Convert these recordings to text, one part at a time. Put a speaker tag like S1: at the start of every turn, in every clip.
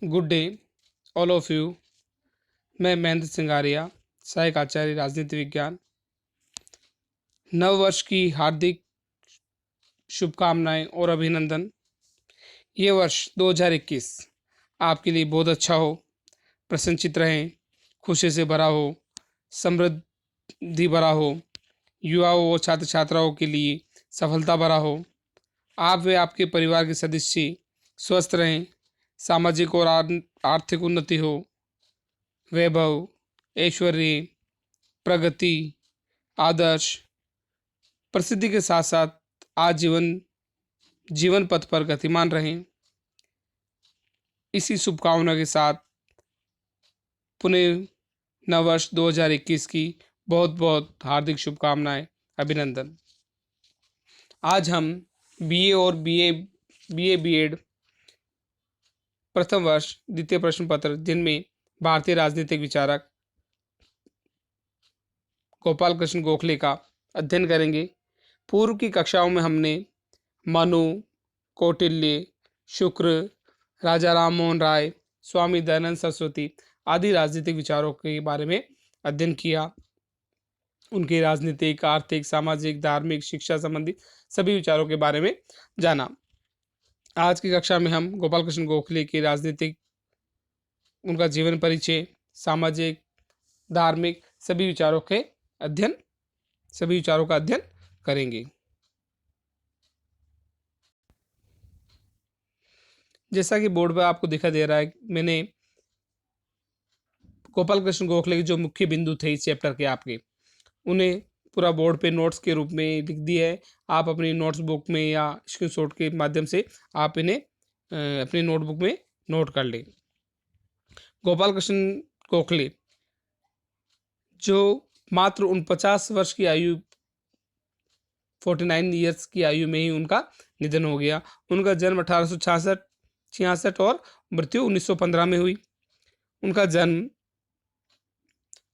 S1: Good day all of you. मैं महेंद्र सिंगारिया, सहायक आचार्य राजनीति विज्ञान। नव वर्ष की हार्दिक शुभकामनाएं और अभिनंदन। ये वर्ष 2021 आपके लिए बहुत अच्छा हो, प्रसन्नचित रहें, खुशी से भरा हो, समृद्धि भरा हो, युवाओं और छात्र छात्राओं के लिए सफलता भरा हो। आप व आपके परिवार के सदस्य स्वस्थ रहें, सामाजिक और आर्थिक उन्नति हो, वैभव, ऐश्वर्य, प्रगति, आदर्श, प्रसिद्धि के साथ साथ आजीवन जीवन पथ पर गतिमान रहें। इसी शुभकामना के साथ पुनः नववर्ष 2021 की बहुत बहुत हार्दिक शुभकामनाएं, अभिनंदन। आज हम बीए और बीएड प्रथम वर्ष द्वितीय प्रश्न पत्र, जिनमें भारतीय राजनीतिक विचारक गोपाल कृष्ण गोखले का अध्ययन करेंगे। पूर्व की कक्षाओं में हमने मनु, कौटिल्य, शुक्र, राजा राम मोहन राय, स्वामी दयानंद सरस्वती आदि राजनीतिक विचारों के बारे में अध्ययन किया। उनके राजनीतिक, आर्थिक, सामाजिक, धार्मिक, शिक्षा संबंधी सभी विचारों के बारे में जाना। आज की कक्षा में हम गोपाल कृष्ण गोखले के राजनीतिक, उनका जीवन परिचय, सामाजिक, धार्मिक सभी विचारों का अध्ययन करेंगे। जैसा कि बोर्ड पर आपको दिखा दे रहा है, मैंने गोपाल कृष्ण गोखले के जो मुख्य बिंदु थे इस चैप्टर के, आपके उन्हें पूरा बोर्ड पे नोट्स के रूप में लिख दिया है। आप अपनी नोट्स बुक में या स्क्रीनशॉट के माध्यम से आप इन्हें अपनी नोटबुक में नोट कर लें। गोपाल कृष्ण गोखले जो मात्र 49 वर्ष की आयु, 49 ईयर्स की आयु में ही उनका निधन हो गया। उनका जन्म 1866 और मृत्यु 1915 में हुई। उनका जन्म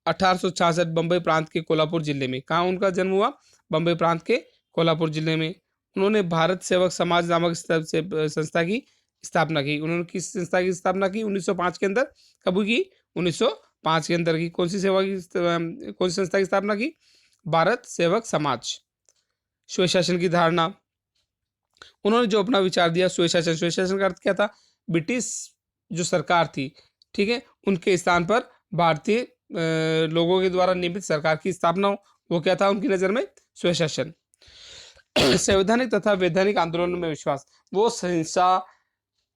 S1: 1866 बम्बई प्रांत के कोल्हापुर जिले में। कहाँ उनका जन्म हुआ? बम्बई प्रांत के कोल्हापुर जिले में। उन्होंने भारत सेवक समाज नामक संस्था की स्थापना की। उन्होंने किस संस्था की स्थापना की? 1905 के अंदर। कब की? 1905 के अंदर की। कौन सी संस्था की स्थापना की? भारत सेवक समाज। स्वशासन की धारणा, उन्होंने जो अपना विचार दिया, स्वशासन का अर्थ क्या था? ब्रिटिश जो सरकार थी, ठीक है, उनके स्थान पर भारतीय लोगों के द्वारा नियमित सरकार की स्थापना हो। वो क्या था उनकी नजर में? स्वशासन। संवैधानिक तथा वैधानिक आंदोलन में विश्वास। वो हिंसा,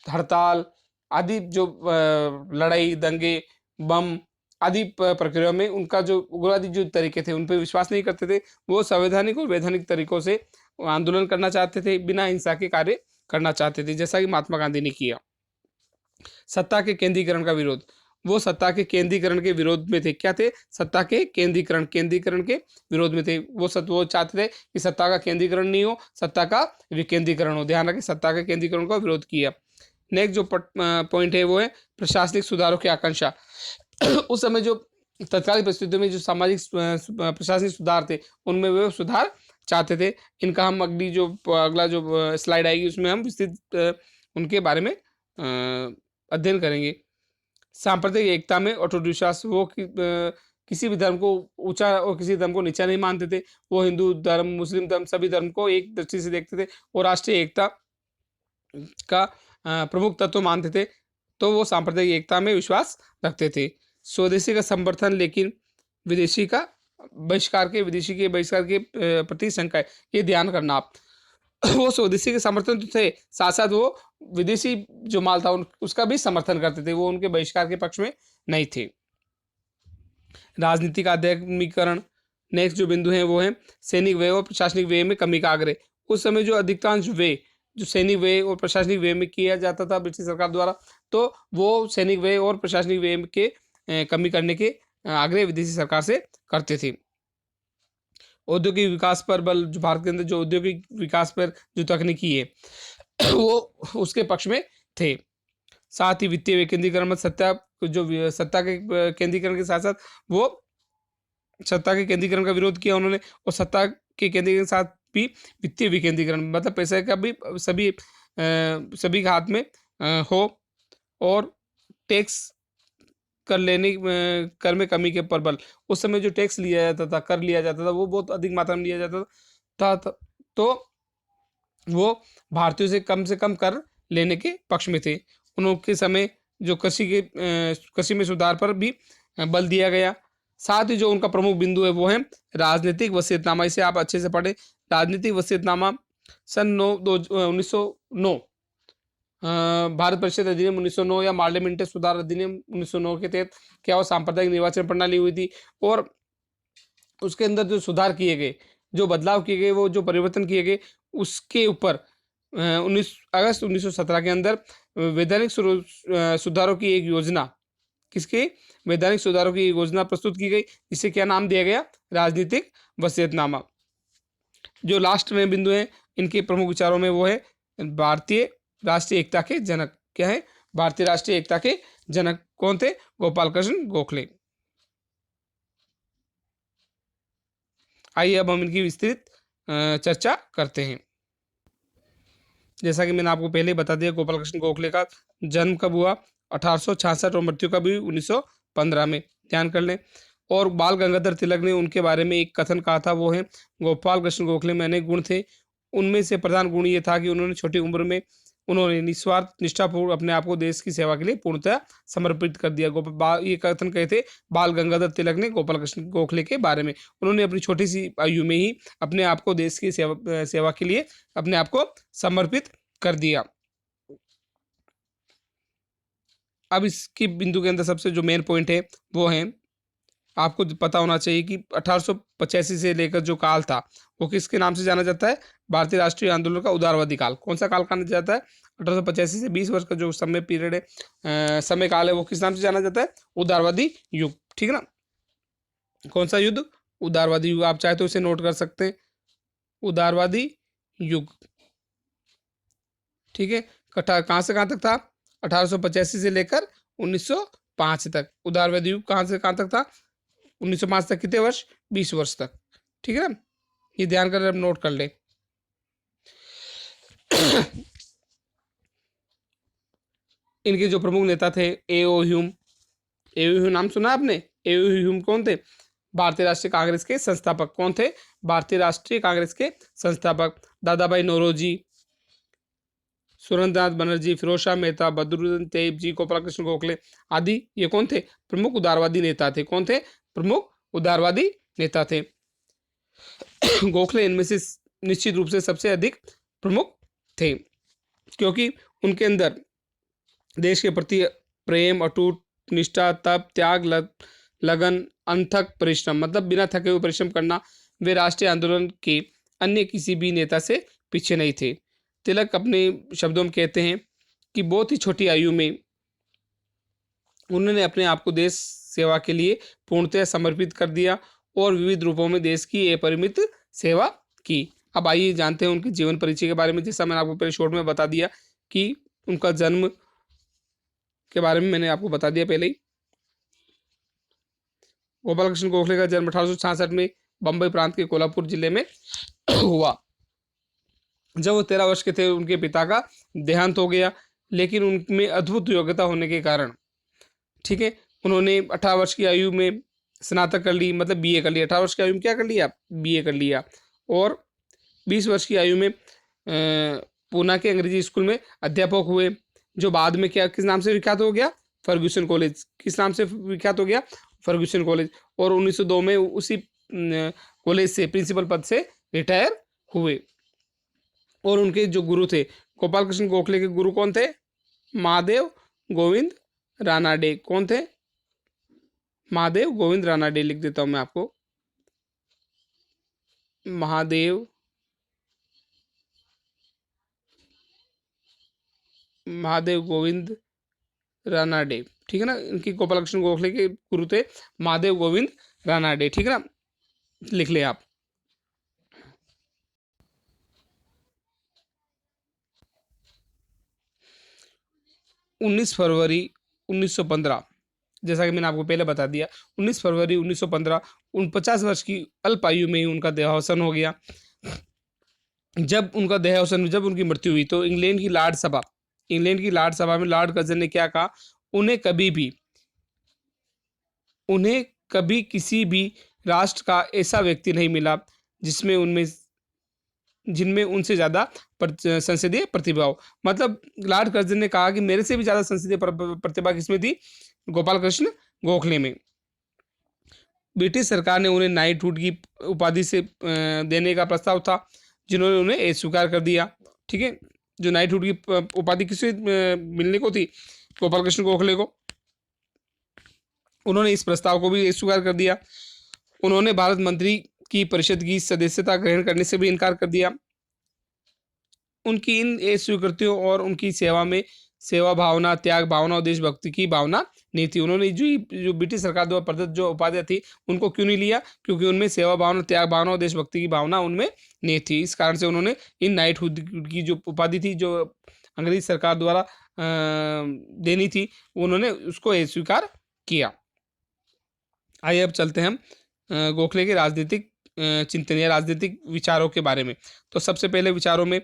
S1: हड़ताल आदि जो लड़ाई, दंगे, बम आदि प्रक्रिया में उनका जो उग्रवादी जो तरीके थे उन पर विश्वास नहीं करते थे। वो संवैधानिक और वैधानिक तरीकों से आंदोलन करना चाहते थे, बिना हिंसा के कार्य करना चाहते थे, जैसा कि महात्मा गांधी ने किया। सत्ता के केंद्रीकरण का विरोध। वो सत्ता के केंद्रीकरण के विरोध में थे। क्या थे? सत्ता के केंद्रीकरण के विरोध में थे। वो चाहते थे कि सत्ता का केंद्रीकरण नहीं हो, सत्ता का विकेंद्रीकरण हो। ध्यान रखें, सत्ता के केंद्रीकरण का विरोध किया। नेक्स्ट जो पॉइंट है वो है प्रशासनिक सुधारों की आकांक्षा। उस समय जो तत्कालीन परिस्थितियों में जो सामाजिक प्रशासनिक सुधार थे, उनमें वे सुधार चाहते थे। इनका हम अगला जो स्लाइड आएगी उसमें हम विस्तृत उनके बारे में अध्ययन करेंगे। सांप्रदायिक एकता में अटूट विश्वास। वो किसी भी धर्म को ऊंचा और किसी धर्म को नीचा नहीं मानते थे। वो हिंदू धर्म, मुस्लिम धर्म सभी धर्म को एक दृष्टि से देखते थे और राष्ट्रीय एकता का प्रमुख तत्व मानते थे। तो वो सांप्रदायिक एकता में विश्वास रखते थे। स्वदेशी का समर्थन, लेकिन विदेशी के बहिष्कार के प्रति शंका है। ये ध्यान करना आप। वो स्वदेशी के समर्थन तो थे, साथ साथ वो विदेशी जो माल था उसका भी समर्थन करते थे। वो उनके बहिष्कार के पक्ष में नहीं थे। राजनीतिक आध्यात्मिकरण। नेक्स्ट जो बिंदु है वो है सैनिक व्यय और प्रशासनिक व्यय में कमी का आग्रह। उस समय जो अधिकांश व्यय जो सैनिक व्यय और प्रशासनिक व्यय में किया जाता था ब्रिटिश सरकार द्वारा, तो वो सैनिक व्यय और प्रशासनिक व्यय के कमी करने के आग्रह विदेशी सरकार से करते थे। औद्योगिक विकास पर बल। जो भारत के अंदर जो औद्योगिक विकास पर जो तकनीकी है वो उसके पक्ष में थे। साथ ही वित्तीय विकेंद्रीकरण में सत्ता के केंद्रीकरण के साथ साथ वो सत्ता के केंद्रीकरण का विरोध किया उन्होंने। और सत्ता के केंद्रीकरण के साथ भी वित्तीय विकेंद्रीकरण, मतलब पैसे का भी सभी के हाथ में हो और टैक्स कर में कमी के प्रबल, उस समय जो टैक्स लिया जाता था, कर लिया जाता था, वो बहुत अधिक मात्रा में लिया जाता था, तो वो भारतीयों से कम कर लेने के पक्ष में थे। उनके समय जो कृषि में सुधार पर भी बल दिया गया। साथ ही जो उनका प्रमुख बिंदु है वो है राजनीतिक वसीयतनामा। इसे आप अच्छे से पढ़े। राजनीतिक वसीयतनामा सन 1909 भारत परिषद अधिनियम 1909 या पार्लियामेंट्री सुधार अधिनियम 1909 के तहत क्या वो सांप्रदायिक निर्वाचन प्रणाली हुई थी, और उसके अंदर जो सुधार किए गए, जो बदलाव किए गए, वो जो परिवर्तन किए गए, उसके ऊपर 19 अगस्त 1917 के अंदर वैधानिक सुधारों की एक योजना, किसके वैधानिक सुधारों की योजना प्रस्तुत की गई, जिसे क्या नाम दिया गया, राजनीतिक वसीयतनामा। जो लास्ट में बिंदु है इनके प्रमुख विचारों में वो है भारतीय राष्ट्रीय एकता के जनक। क्या है? भारतीय राष्ट्रीय एकता के जनक कौन थे? गोपाल कृष्ण गोखले। आइए अब हम इनकी विस्तृत चर्चा करते हैं। जैसा कि मैंने आपको पहले बता दिया, गोपाल कृष्ण गोखले का जन्म कब हुआ? 1866, और मृत्यु कब हुई? 1915 में। ध्यान कर लें। और बाल गंगाधर तिलक ने उनके बारे में एक कथन कहा था, वो है गोपाल कृष्ण गोखले में अनेक गुण थे, उनमें से प्रधान गुण ये था कि उन्होंने छोटी उम्र में उन्होंने निस्वार्थ निष्ठापूर्ण अपने आप को देश की सेवा के लिए पूर्णतः समर्पित कर दिया। ये कथन कहे थे बाल गंगाधर तिलक ने गोपाल कृष्ण गोखले के बारे में। उन्होंने अपनी छोटी सी आयु में ही अपने आप को देश की सेवा के लिए अपने आप को समर्पित कर दिया। अब इसकी बिंदु के अंदर सबसे जो मेन पॉइंट है वो है, आपको पता होना चाहिए कि 1885 से लेकर जो काल था वो किसके नाम से जाना जाता है? भारतीय राष्ट्रीय आंदोलन का उदारवादी काल। कौन सा काल कहा जाता है? 1885 से 20 वर्ष का जो समय पीरियड है, समय काल है, वो किस नाम से जाना जाता है? उदारवादी युग। ठीक है ना? कौन सा युद्ध? उदारवादी युग। आप चाहे तो इसे नोट कर सकते हैं, उदारवादी युग। ठीक है। कहाँ से कहाँ तक था? 1885 से लेकर 1905 तक। उदारवादी युग कहाँ से कहाँ तक था? 1905 तक। कितने वर्ष? 20 वर्ष तक। ठीक है ना? ये ध्यान कर नोट कर ले। इनके जो प्रमुख नेता थे, एओ ह्यूम। एओ ह्यूम नाम सुना आपने? एओ ह्यूम कौन थे? भारतीय राष्ट्रीय कांग्रेस के संस्थापक। कौन थे? भारतीय राष्ट्रीय कांग्रेस के संस्थापक। दादाभाई नौरोजी, सुरेंद्रनाथ बनर्जी, फिरोज शाह मेहता, बदरुद्दीन तैयब जी, गोपाल कृष्ण गोखले आदि ये कौन थे? प्रमुख उदारवादी नेता थे। कौन थे? प्रमुख उदारवादी नेता थे। गोखले इनमें से निश्चित रूप से सबसे अधिक प्रमुख थे, क्योंकि उनके अंदर देश के प्रति प्रेम, अटूट निष्ठा, तप, त्याग, लगन, अनथक परिश्रम, मतलब बिना थके हुए परिश्रम करना, वे राष्ट्रीय आंदोलन के अन्य किसी भी नेता से पीछे नहीं थे। तिलक अपने शब्दों में कहते हैं कि बहुत ही छोटी आयु में उन्होंने अपने आप को देश सेवा के लिए पूर्णतः समर्पित कर दिया और विविध रूपों में देश की अपरिमित सेवा की। अब आइए जानते हैं उनके जीवन परिचय के बारे में। जैसा मैंने आपको पहले शॉर्ट में बता दिया कि उनका जन्म के बारे में मैंने आपको बता दिया पहले ही। गोपाल कृष्ण गोखले का जन्म 1866 में बम्बई प्रांत के कोल्हापुर जिले में हुआ। जब वो 13 वर्ष के थे उनके पिता का देहांत हो गया, लेकिन उनमें अद्भुत योग्यता होने के कारण, ठीक है, उन्होंने 18 वर्ष की आयु में स्नातक कर ली, मतलब बीए कर लिया। 18 वर्ष की आयु में क्या कर लिया? बीए कर लिया। और 20 वर्ष की आयु में पूना के अंग्रेजी स्कूल में अध्यापक हुए, जो बाद में क्या किस नाम से विख्यात हो गया? Fergusson college. किस नाम से विख्यात हो गया? Fergusson college. और 1902 में उसी कॉलेज से प्रिंसिपल पद से रिटायर हुए। और उनके जो गुरु थे, गोपाल कृष्ण गोखले के गुरु कौन थे? महादेव गोविंद रानाडे। कौन थे? महादेव गोविंद रानाडे। लिख देता हूं मैं आपको, महादेव गोविंद रानाडे। ठीक है ना? इनकी गोपाल कृष्ण गोखले के गुरु थे महादेव गोविंद रानाडे। ठीक है ना? लिख ले आप। उन्नीस फरवरी 1915, जैसा कि मैंने आपको पहले बता दिया, 19 फरवरी 1915 49 वर्ष की अल्प आयु में ही उनका देहावसान हो गया। जब उनकी मृत्यु हुई तो इंग्लैंड की लॉर्ड सभा में लॉर्ड कर्जन ने क्या कहा? उन्हें कभी भी उन्हें कभी किसी भी राष्ट्र का ऐसा व्यक्ति नहीं मिला जिनमें उनसे ज़्यादा संसदीय प्रतिभा हो। मतलब लॉर्ड कर्जन ने कहा कि मेरे से भी ज़्यादा संसदीय प्रतिभा किसमें थी? गोपाल कृष्ण गोखले में। ब्रिटिश सरकार ने उन्हें नाइटहुड की उपाधि से देने का प्रस्ताव था, जिन्होंने उन्हें स्वीकार कर दिया। ठीक है, जो नाइटहुड की उपाधि किसे मिलने को थी? गोपाल कृष्ण गोखले को। उन्होंने इस प्रस्ताव को भी स्वीकार कर दिया। उन्होंने भारत मंत्री की परिषद की सदस्यता ग्रहण करने से भी इनकार कर दिया। उनकी इन स्वीकृतियों और उनकी सेवा में सेवा भावना, त्याग भावना और देशभक्ति की भावना नहीं थी। उन्होंने जो ब्रिटिश सरकार द्वारा प्रदत्त जो उपाधियां थी उनको क्यों नहीं लिया? क्योंकि उनमें सेवा भावना, त्याग भावना और देशभक्ति की भावना उनमें नहीं थी। इस कारण से उन्होंने इन नाइटहुड की जो उपाधि थी, जो अंग्रेज सरकार द्वारा देनी थी, उन्होंने उसको स्वीकार किया। आइए अब चलते हैं हम गोखले के राजनीतिक चिंतन या राजनीतिक विचारों के बारे में। तो सबसे पहले विचारों में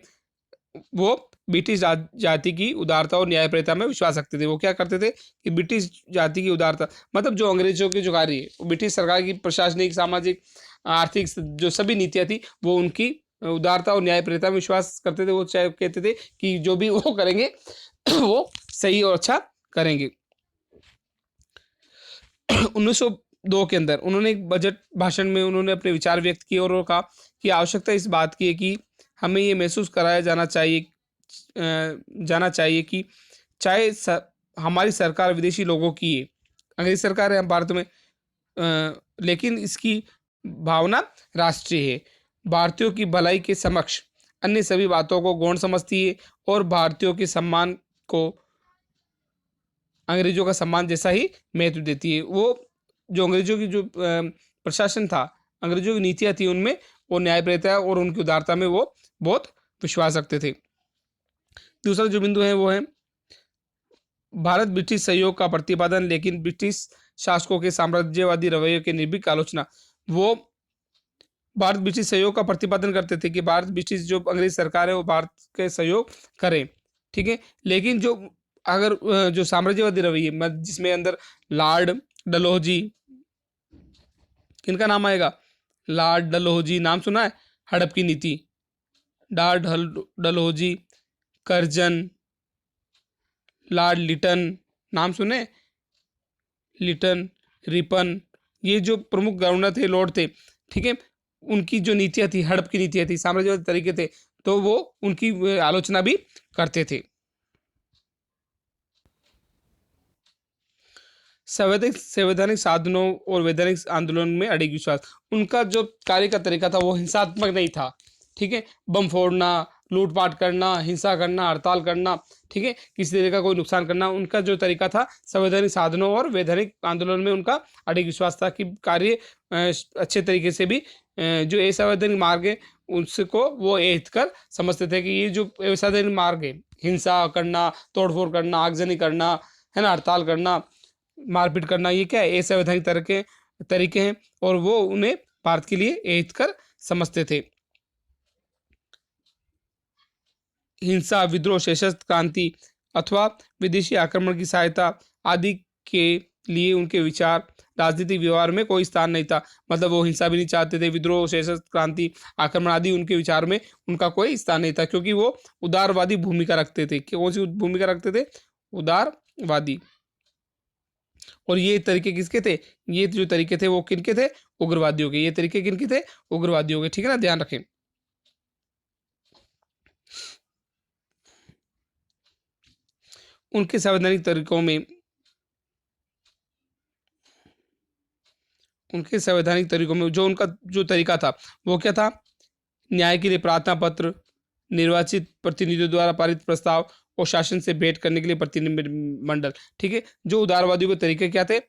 S1: वो ब्रिटिश जाति की उदारता और न्यायप्रियता में विश्वास रखते थे। वो क्या करते थे कि ब्रिटिश जाति की उदारता, मतलब जो अंग्रेजों के जो कार्य है, ब्रिटिश सरकार की प्रशासनिक, सामाजिक, आर्थिक जो सभी नीतियां थी, वो उनकी उदारता और न्यायप्रियता में विश्वास करते थे। वो चाहे कहते थे कि जो भी वो करेंगे वो सही और अच्छा करेंगे। 1902 के अंदर उन्होंने एक बजट भाषण में उन्होंने अपने विचार व्यक्त किए और कहा कि आवश्यकता इस बात की है कि हमें ये महसूस कराया जाना चाहिए कि चाहे हमारी सरकार विदेशी लोगों की है, अंग्रेज सरकार है हम भारत में, लेकिन इसकी भावना राष्ट्रीय है। भारतीयों की भलाई के समक्ष अन्य सभी बातों को गौण समझती है और भारतीयों के सम्मान को अंग्रेजों का सम्मान जैसा ही महत्व देती है। वो जो अंग्रेजों की जो प्रशासन था, अंग्रेजों की नीतियां थी, उनमें वो न्यायप्रियता और उनकी उदारता में वो बहुत विश्वास रखते थे। दूसरा जो बिंदु है वो है भारत ब्रिटिश सहयोग का प्रतिपादन, लेकिन ब्रिटिश शासकों के साम्राज्यवादी रवैये के निर्भीक आलोचना। वो भारत ब्रिटिश सहयोग का प्रतिपादन करते थे कि भारत ब्रिटिश जो अंग्रेज सरकार है वो भारत के सहयोग करे। ठीक है, लेकिन जो अगर जो साम्राज्यवादी रवैये जिसमें अंदर लॉर्ड डलहौजी, किनका नाम आएगा? लॉर्ड डलहौजी, नाम सुना है? हड़प की नीति, lord Dalhousie, Curzon, lord Lytton, नाम सुने? लिटन, रिपन, ये जो प्रमुख गवर्नर थे, लॉर्ड थे, ठीक है, उनकी जो नीतियां थी, हड़प की नीतियां थी, साम्राज्यवादी तरीके थे, तो वो उनकी आलोचना भी करते थे। संवैधानिक साधनों और वैधानिक आंदोलन में अड़िग विश्वास। उनका जो कार्य का तरीका था वो हिंसात्मक नहीं था। ठीक है, बम फोड़ना, लूटपाट करना, हिंसा करना, हड़ताल करना, ठीक है, किसी तरह का कोई नुकसान करना, उनका जो तरीका था संवैधानिक साधनों और वैधानिक आंदोलन में उनका अड़िग विश्वास था कि कार्य अच्छे तरीके से भी जो असंवैधानिक मार्ग है उसको वो एहत कर समझते थे कि ये जो असंवैधानिक मार्ग है, हिंसा करना, तोड़फोड़ करना, आगजनी करना, है ना, हड़ताल करना, मारपीट करना, ये क्या है? असंवैधानिक तरीके हैं और वो उन्हें भारत के लिए एहत कर समझते थे। हिंसा, विद्रोह, सशस्त्र क्रांति अथवा विदेशी आक्रमण की सहायता आदि के लिए उनके विचार राजनीतिक व्यवहार में कोई स्थान नहीं था। मतलब वो हिंसा भी नहीं चाहते थे, विद्रोह, सशस्त्र क्रांति, आक्रमण आदि उनके विचार में उनका कोई स्थान नहीं था, क्योंकि वो उदारवादी भूमिका रखते थे। कौन सी भूमिका रखते थे? उदारवादी। और ये तरीके किसके थे? ये जो तरीके थे वो किनके थे? उग्रवादियों के। ये तरीके किनके थे? उग्रवादियों के। ठीक है ना, ध्यान रखें। उनके संवैधानिक तरीकों में जो उनका जो तरीका था वो क्या था? न्याय के लिए प्रार्थना पत्र, निर्वाचित प्रतिनिधियों द्वारा पारित प्रस्ताव और शासन से भेंट करने के लिए प्रतिनिधिमंडल। ठीक है, जो उदारवादियों के तरीके क्या थे?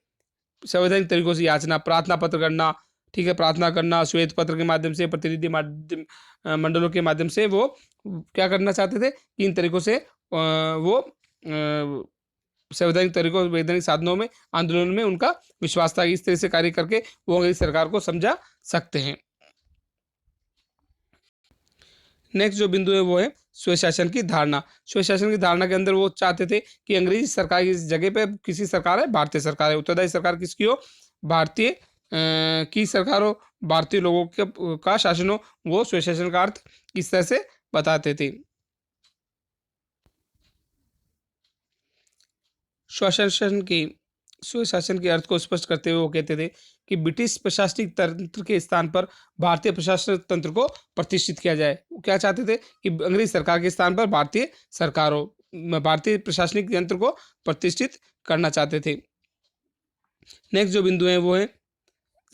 S1: संवैधानिक तरीकों से याचना, प्रार्थना पत्र करना, ठीक है, प्रार्थना करना, श्वेत पत्र के माध्यम से, प्रतिनिधि मंडलों के माध्यम से वो क्या करना चाहते थे? इन तरीकों से वो संवैधानिक तरीकों, वैधानिक साधनों में, आंदोलन में उनका विश्वास था कि इस तरह से कार्य करके वो अंग्रेज सरकार को समझा सकते हैं। नेक्स्ट जो बिंदु है वो है स्वशासन की धारणा। स्वशासन की धारणा के अंदर वो चाहते थे कि अंग्रेजी सरकार की जगह पे किसी सरकार है, भारतीय सरकार है। उत्तरदायी सरकार किसकी हो? भारतीय की सरकार हो, भारतीय लोगों के का शासन हो। वो स्वशासन का अर्थ इस तरह से बताते थे। स्वशासन की स्वशासन के अर्थ को स्पष्ट करते हुए वो कहते थे कि ब्रिटिश प्रशासनिक तंत्र के स्थान पर भारतीय प्रशासनिक तंत्र को प्रतिष्ठित किया जाए। वो क्या चाहते थे कि अंग्रेज सरकार के स्थान पर भारतीय सरकार हो, भारतीय प्रशासनिक यंत्र को प्रतिष्ठित करना चाहते थे। नेक्स्ट जो बिंदु है वो है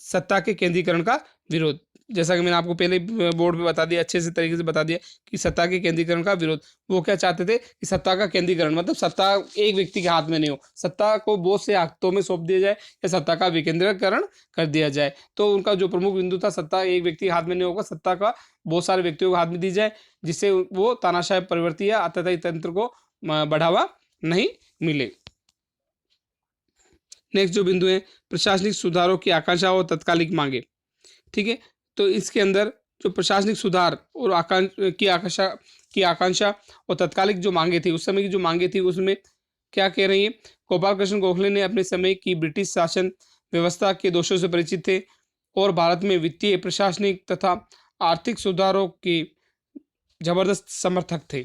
S1: सत्ता के केंद्रीकरण का विरोध। जैसा कि मैंने आपको पहले बोर्ड पे बता दिया, अच्छे से तरीके से बता दिया कि सत्ता के केंद्रीकरण का विरोध। वो क्या चाहते थे कि सत्ता का केंद्रीकरण मतलब सत्ता एक व्यक्ति के हाथ में नहीं हो, सत्ता को बहुत से हाथों में सौंप दिया जाए या सत्ता का विकेंद्रीकरण कर दिया जाए। तो उनका जो प्रमुख बिंदु था, सत्ता एक व्यक्ति के हाथ में नहीं होगा, सत्ता का बहुत सारे व्यक्तियों के हाथ में दी जाए, जिससे वो तानाशाही प्रवृत्ति या आतताई तंत्र को बढ़ावा नहीं मिले। नेक्स्ट जो बिंदु है प्रशासनिक सुधारों की आकांक्षा और तत्कालिक मांगे। ठीक है, तो इसके अंदर जो प्रशासनिक सुधार और आकांक्षा और तत्कालिक जो मांगे थी, उस समय की जो मांगे थी, उसमें क्या कह रही है? गोपाल कृष्ण गोखले ने अपने समय की ब्रिटिश शासन व्यवस्था के दोषों से परिचित थे और भारत में वित्तीय, प्रशासनिक तथा आर्थिक सुधारों के जबरदस्त समर्थक थे।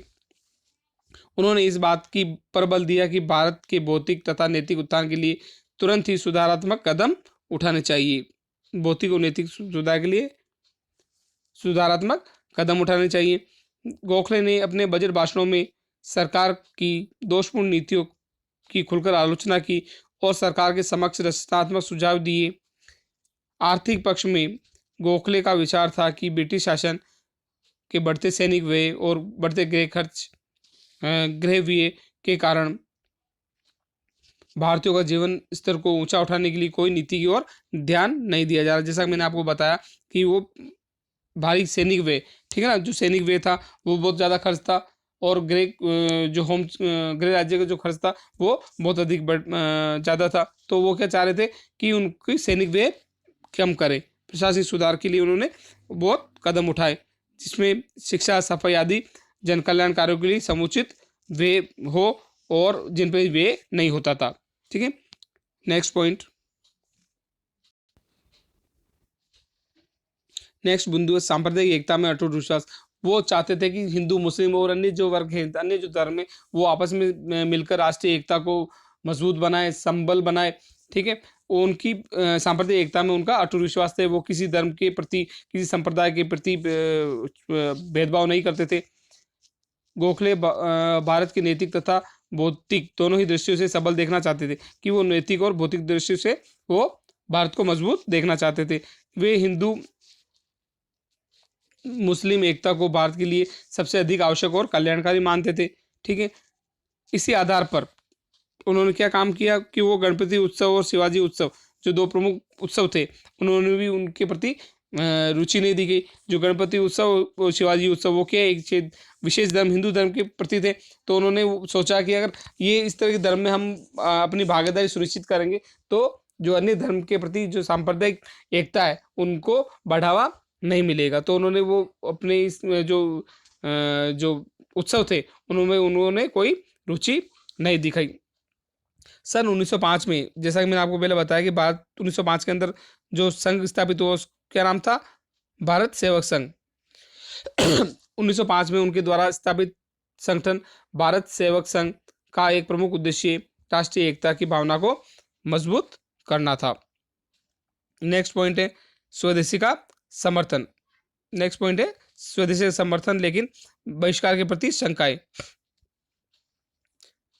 S1: उन्होंने इस बात की पर बल दिया कि भारत के भौतिक तथा नैतिक उत्थान के लिए तुरंत ही सुधारात्मक कदम उठाने चाहिए। भौतिक और नैतिक सुधार के लिए सुधारात्मक कदम उठाने चाहिए। गोखले ने अपने बजट भाषणों में सरकार की दोषपूर्ण नीतियों की खुलकर आलोचना की और सरकार के समक्ष रचनात्मक सुझाव दिए। आर्थिक पक्ष में गोखले का विचार था कि ब्रिटिश शासन के बढ़ते सैनिक व्यय और बढ़ते गृह व्यय के कारण भारतीयों का जीवन स्तर को ऊंचा उठाने के लिए कोई नीति की ओर ध्यान नहीं दिया जा रहा। जैसा मैंने आपको बताया कि वो भारी सैनिक व्यय, ठीक है ना, जो सैनिक व्यय था वो बहुत ज़्यादा खर्च था और गृह राज्य का जो खर्च था वो बहुत अधिक ज़्यादा था। तो वो क्या चाह रहे थे कि उनकी सैनिक व्यय कम करें। प्रशासनिक सुधार के लिए उन्होंने बहुत कदम उठाए, जिसमें शिक्षा, सफाई आदि जन कल्याण कार्यों के लिए समुचित व्यय हो और जिन पर व्यय नहीं होता था। ठीक है, नेक्स्ट पॉइंट, नेक्स्ट बिंदु है सांप्रदायिक एकता में अटूट विश्वास। वो चाहते थे कि हिंदू, मुस्लिम और अन्य जो वर्ग हैं, अन्य जो धर्म है, वो आपस में मिलकर राष्ट्रीय एकता को मजबूत बनाए, संबल बनाए। ठीक है, उनकी सांप्रदायिक एकता में उनका अटूट विश्वास थे। वो किसी धर्म के प्रति, किसी संप्रदाय के प्रति भेदभाव नहीं करते थे। गोखले भारत की नैतिक तथा भौतिक दोनों ही दृष्टियों से सबल देखना चाहते थे, कि वो नैतिक और भौतिक दृष्टि से वो भारत को मजबूत देखना चाहते थे। वे हिंदू मुस्लिम एकता को भारत के लिए सबसे अधिक आवश्यक और कल्याणकारी मानते थे। ठीक है, इसी आधार पर उन्होंने क्या काम किया कि वो गणपति उत्सव और शिवाजी उत्सव, जो दो प्रमुख उत्सव थे, उन्होंने भी उनके प्रति रुचि नहीं दी गई। जो गणपति उत्सव और शिवाजी उत्सव, वो क्या एक विशेष धर्म, हिंदू धर्म के प्रति थे। तो उन्होंने सोचा कि अगर ये इस तरह के धर्म में हम अपनी भागीदारी सुनिश्चित करेंगे, तो जो अन्य धर्म के प्रति जो सांप्रदायिक एकता है उनको बढ़ावा नहीं मिलेगा। तो उन्होंने वो अपने इस जो उत्सव थे उनमें उन्होंने कोई रुचि नहीं दिखाई। सन 1905 में, जैसा कि मैंने आपको पहले बताया कि भारत 1905 के अंदर जो संघ स्थापित हुआ उसका नाम था भारत सेवक संघ। 1905 में उनके द्वारा स्थापित संगठन भारत सेवक संघ का एक प्रमुख उद्देश्य राष्ट्रीय एकता की भावना को मजबूत करना था। नेक्स्ट पॉइंट है स्वदेशी का समर्थन। नेक्स्ट पॉइंट है स्वदेशी का समर्थन लेकिन बहिष्कार के प्रति शंकाएं।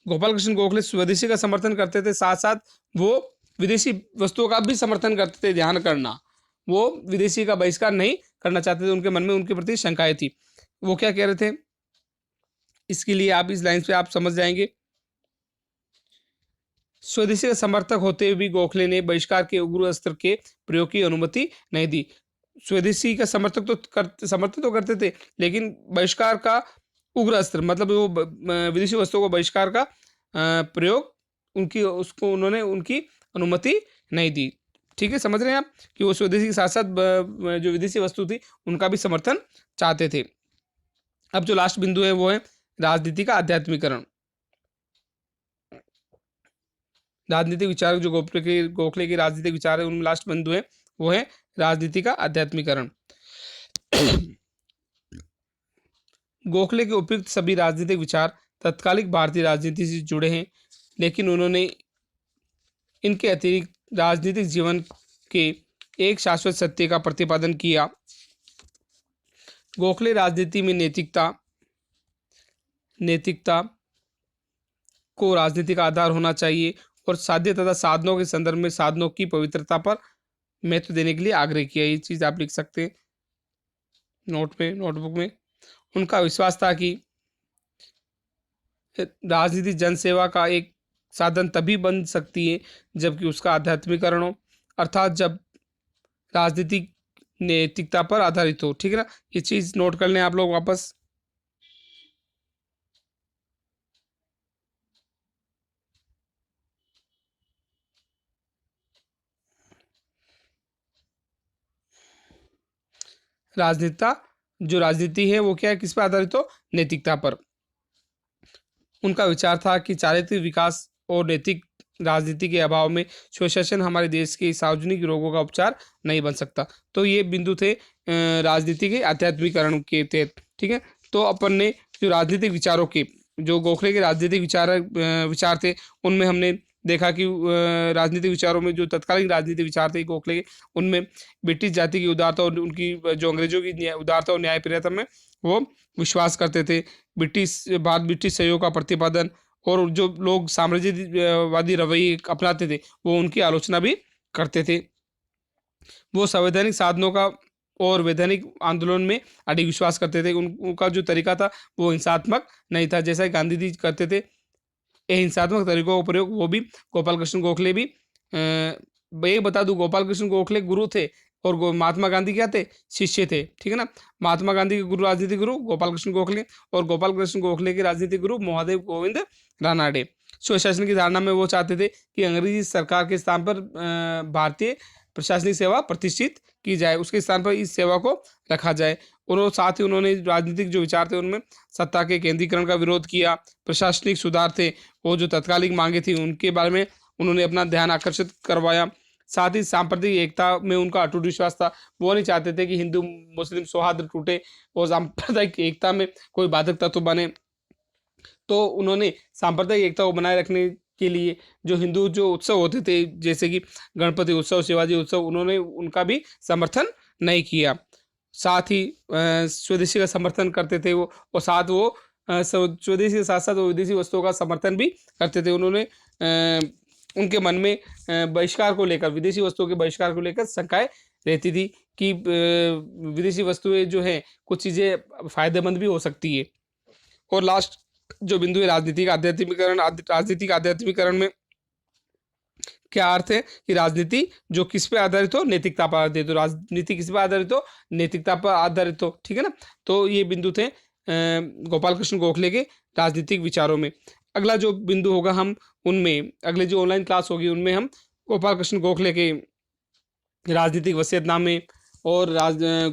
S1: गोपाल कृष्ण गोखले स्वदेशी का समर्थन करते थे, साथ साथ वो विदेशी वस्तुओं का भी समर्थन करते थे। ध्यान करना, वो विदेशी का बहिष्कार नहीं करना चाहते थे। उनके मन में उनके प्रति शंकाएं थी। वो क्या कह रहे थे, इसके लिए आप इस लाइन पे आप समझ जाएंगे। स्वदेशी का समर्थक होते हुए भी गोखले ने बहिष्कार के उग्र अस्त्र के प्रयोग की अनुमति नहीं दी। स्वदेशी का समर्थन तो करते थे, लेकिन बहिष्कार का उग्र अस्त्र मतलब वो विदेशी वस्तुओं को बहिष्कार का प्रयोग उन्होंने उनकी अनुमति नहीं दी। ठीक है, समझ रहे हैं आप कि वो स्वदेशी के साथ साथ जो विदेशी वस्तु थी उनका भी समर्थन चाहते थे। अब जो लास्ट बिंदु है वो है राजनीति का आध्यात्मिकरण। राजनीतिक विचार जो गोखले के राजनीतिक विचार है उनमें लास्ट बिंदु है वो है राजनीति का आध्यात्मिकरण। गोखले के उपयुक्त सभी राजनीतिक विचार तत्कालिक भारतीय राजनीति से जुड़े हैं, लेकिन उन्होंने इनके अतिरिक्त राजनीतिक जीवन के एक शाश्वत सत्य का प्रतिपादन किया। गोखले राजनीति में नैतिकता को राजनीति का आधार होना चाहिए और साध्य तथा साधनों के संदर्भ में साधनों की पवित्रता पर महत्व देने के लिए आग्रह किया। ये चीज़ आप लिख सकते हैं नोटबुक में। उनका विश्वास था कि राजनीति जनसेवा का एक साधन तभी बन सकती है जबकि उसका आध्यात्मिकरण हो, अर्थात जब राजनीति नैतिकता पर आधारित हो। ठीक है ना, ये चीज़ नोट कर लें आप लोग वापस। जो राजनीति है वो क्या है, किस पर आधारित हो, नैतिकता पर। उनका विचार था कि चारित्रिक विकास और नैतिक राजनीति के अभाव में स्वशासन हमारे देश के सार्वजनिक रोगों का उपचार नहीं बन सकता। तो ये बिंदु थे राजनीति के आध्यात्मिकरण के तहत। ठीक है, तो अपन ने जो राजनीतिक विचारों के जो गोखले के राजनीतिक विचार थे उनमें हमने देखा कि राजनीतिक विचारों में जो तत्कालीन राजनीतिक विचार थे गोखले के, उनमें ब्रिटिश जाति की उदारता और उनकी जो अंग्रेजों की उदारता और न्यायप्रियता में वो विश्वास करते थे। ब्रिटिश सहयोग का प्रतिपादन और जो लोग साम्राज्यवादी रवैये अपनाते थे वो उनकी आलोचना भी करते थे। वो संवैधानिक साधनों का और वैधानिक आंदोलन में अधिक विश्वास करते थे। उनका जो तरीका था वो हिंसात्मक नहीं था, जैसा गांधी जी करते थे। हिंसात्मक तरीकों का प्रयोग वो भी गोपाल कृष्ण गोखले भी ये बता दूं, गोपाल कृष्ण गोखले गुरु थे और महात्मा गांधी क्या थे, शिष्य थे। ठीक है ना, महात्मा गांधी के गुरु राजनीतिक गुरु गोपाल कृष्ण गोखले और गोपाल कृष्ण गोखले के राजनीतिक गुरु महादेव गोविंद रानाडे। स्वशासन की धारणा में वो चाहते थे कि अंग्रेजी सरकार के स्थान पर भारतीय प्रशासनिक सेवा प्रतिष्ठित की जाए, उसके स्थान पर इस सेवा को रखा जाए। और साथ ही उन्होंने राजनीतिक जो विचार थे उनमें सत्ता के केंद्रीकरण का विरोध किया, प्रशासनिक सुधार थे वो जो तत्कालिक मांगे थी उनके बारे में उन्होंने अपना ध्यान आकर्षित करवाया। साथ ही सांप्रदायिक एकता में उनका अटूट विश्वास था। वो नहीं चाहते थे कि हिंदू मुस्लिम सौहार्द टूटे और सांप्रदायिक एकता में कोई बाधक तत्व बने। तो उन्होंने सांप्रदायिक एकता को बनाए रखने के लिए जो हिंदू जो उत्सव होते थे जैसे कि गणपति उत्सव, शिवाजी उत्सव, उन्होंने उनका भी समर्थन नहीं किया। साथ ही स्वदेशी का समर्थन करते थे वो, और साथ वो स्वदेशी के साथ साथ वो विदेशी वस्तुओं का समर्थन भी करते थे। उन्होंने उनके मन में बहिष्कार को लेकर, विदेशी वस्तुओं के बहिष्कार को लेकर शंकाएं रहती थी कि विदेशी वस्तुएं जो हैं कुछ चीज़ें फायदेमंद भी हो सकती है। और लास्ट जो बिंदु है राजनीतिक आध्यात्मिकरण में क्या अर्थ है कि राजनीति जो किस पे आधारित हो, नैतिकता पर आधारित हो। राजनीति किस पर आधारित हो, नैतिकता पर आधारित हो। ठीक है ना, तो ये बिंदु थे गोपाल कृष्ण गोखले के राजनीतिक विचारों में। अगला जो बिंदु होगा हम उनमें अगले जो ऑनलाइन क्लास होगी उनमें हम गोपाल कृष्ण गोखले के राजनीतिक वसीयतनामे और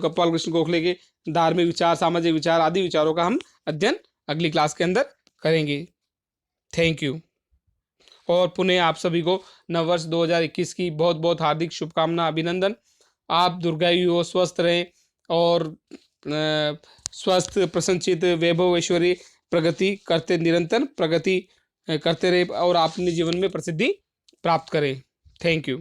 S1: गोपाल कृष्ण गोखले के धार्मिक विचार, सामाजिक विचार आदि विचारों का हम अध्ययन अगली क्लास के अंदर करेंगे। Thank you. और पुनः आप सभी को नववर्ष 2021 की बहुत बहुत हार्दिक शुभकामना, अभिनंदन। आप दीर्घायु हो, स्वस्थ रहें और स्वस्थ, प्रसन्नचित, वैभव, ऐश्वर्य, प्रगति करते, निरंतर प्रगति करते रहे और अपने जीवन में प्रसिद्धि प्राप्त करें। Thank you.